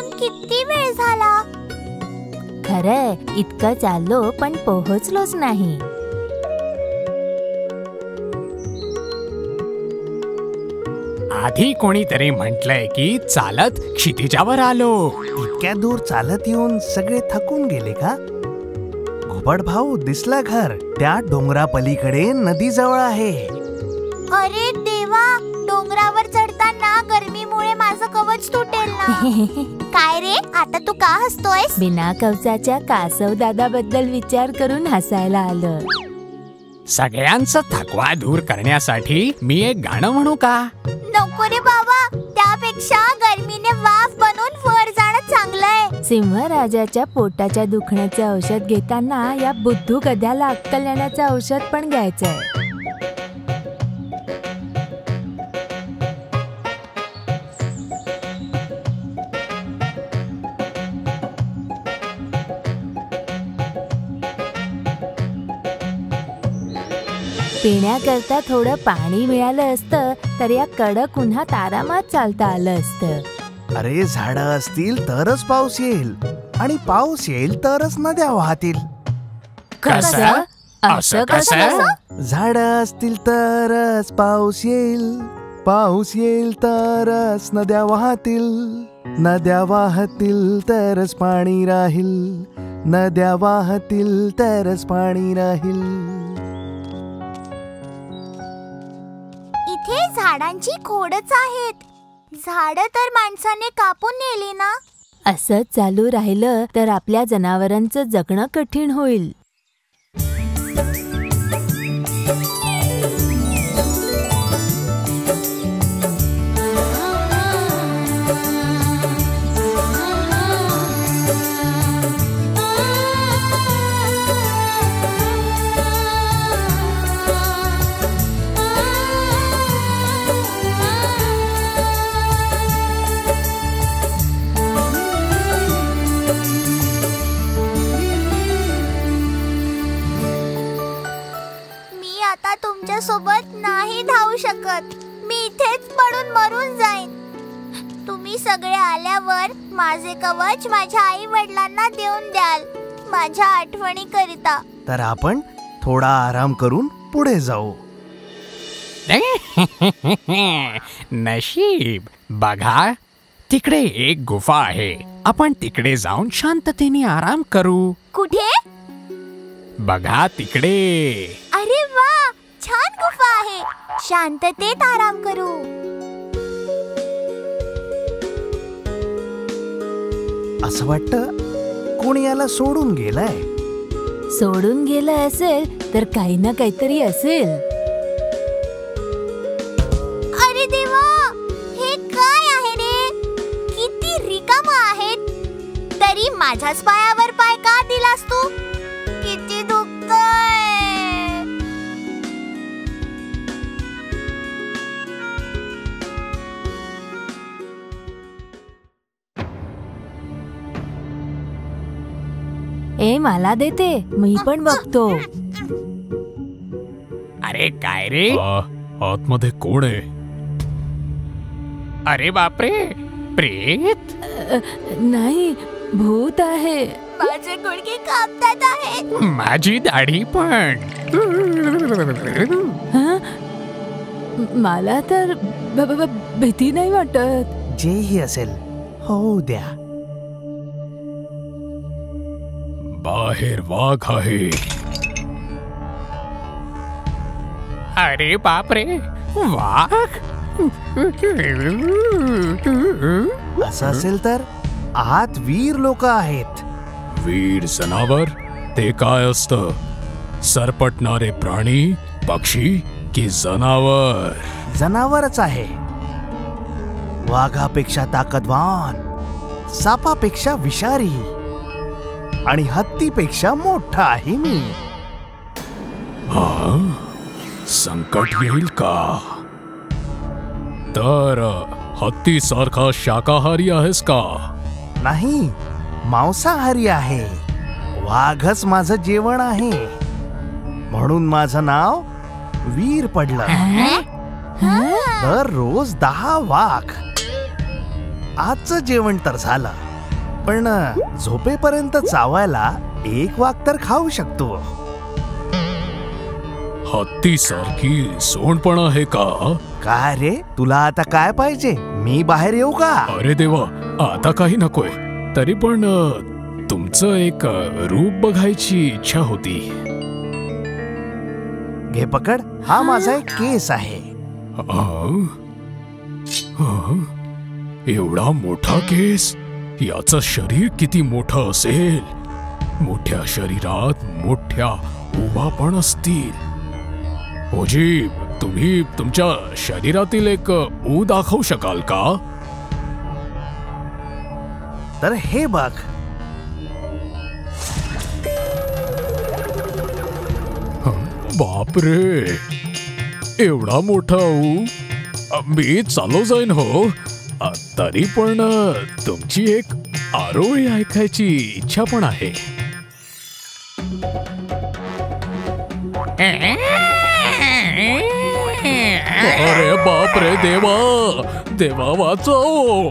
पोहोचून किती वेळ झाला? खरंय, इतकं चाललो पण पोहोचलोच नाही. आधी कोणीतरी म्हटलंय की चालत क्षितिजावर आलो. इतक्या दूर चालत येऊन सगळे थकून गेले का? घुबड भाऊ दिसला घर. त्या डोंगरापलीकडे नदी जवळ आहे. अरे देवा, डोंगरावर चढताना गरमीमुळे माझं कवच तुटेल ना. काय रे, आता तू का हसतोयस? बिना कवचाच्या कासव दादाबद्दल विचार करून हसायला आलं. सगळ्यांचा थकवा दूर करण्यासाठी मी एक गाणं म्हणू का? नको रे बाबा, त्यापेक्षा गरमीने वाफ बनून वर जाणं चांगलंय. सिंहराजाच्या पोटाच्या दुखण्याचे औषध घेताना या बुद्धू गध्याला अक्कल येण्याचं औषध पण घ्यायचंय. पिण्याकरता थोडं पाणी मिळालं असतं तर या कडक उन्हात आरामात चालता आलं असतं. अरे, झाडं असतील तरच पाऊस येईल आणि पाऊस येईल तरच नद्या वाहतील. कसं? असं कसं? झाडं असतील तरच पाऊस येईल, पाऊस येईल तरच नद्या वाहतील, नद्या वाहतील तरच पाणी राहील, नद्या वाहतील तरच पाणी राहील. इथे झाडांची खोडच आहेत. झाडं तर माणसाने कापून नेली ना. असंच चालू राहिलं तर आपल्या जनावरांचं जगणं कठीण होईल. सोबत नाही धावू शकत. मी इथेच पडून मरून जाईन. तुम्ही सगळे आल्यावर माझे कवच माझ्या आई वडिलांना देऊन द्याल, माझ्या आठवणी करिता. तर आपण थोडा आराम करून पुढे जाऊ. नशीब, बघा तिकडे एक गुफा आहे. आपण तिकडे जाऊन शांततेने आराम करू. कुठे? बघा तिकडे. अरे वा, छान गुफा आहे. शांततेत आराम करू. असं वाटतं कोणी याला सोडून गेलाय. सोडून गेलं असेल तर काही ना काहीतरी असेल. अरे देवा, हे काय आहे रे? किती रिकाम आहेत. तरी माझ्याच पायावर पाय का दिलास तू? किती दुखतंय. ए, मला देते, मी पण बघतो. अरे काय रे? आतमध्ये कोण आहे? अरे बापरे, प्रेत? नाही, भूत आहे. माझे गुडघे कापतात आहेत. माझी दाढी पण. मला तर भीती नाही वाटत. जेही असेल होऊ द्या. बाहेर वाघ आहे. अरे बापरे, वाघ? असं असेल तर आत वीर लोक आहेत. वीर जनावर? ते काय असतं? सरपटणारे प्राणी, पक्षी की जनावर? जनावरच आहे. वाघापेक्षा ताकदवान, सापापेक्षा विषारी आणि हत्तीपेक्षा मोठा आहे मी. हा, संकट येईल का? तर हत्ती सारखा शाकाहारी आहेस का? नाही, मांसाहारी आहे. वाघच माझं जेवण आहे, म्हणून माझं नाव वीर पडलं. तर रोज 10 वाघ. आजचं जेवण तर झालं, पण झोपेपर्यंत चावायला एक वाघ तर खाऊ शकतो. हत्ती सारखी सोंड पण आहे का? काय रे, तुला आता काय पाहिजे? मी बाहेर येऊ का? अरे देवा, आता काही नकोय. तरी पण तुमचं एक रूप बघायची इच्छा होती. घे पकड, हा माझा एक केस आहे. एवढा मोठा केस, याचं शरीर किती मोठं असेल. मोठ्या शरीरात मोठ्या उभा पण असतील. ओजी, तुम्ही तुमच्या शरीरातील एक ऊ दाखवू शकाल का? तर हे बघ. बापरे, एवढा मोठा ऊ. मी चालू जाईन हो. तरी पण तुमची एक आरोळी ऐकायची इच्छा पण आहे. अरे बापरे, देवा देवा वाचव.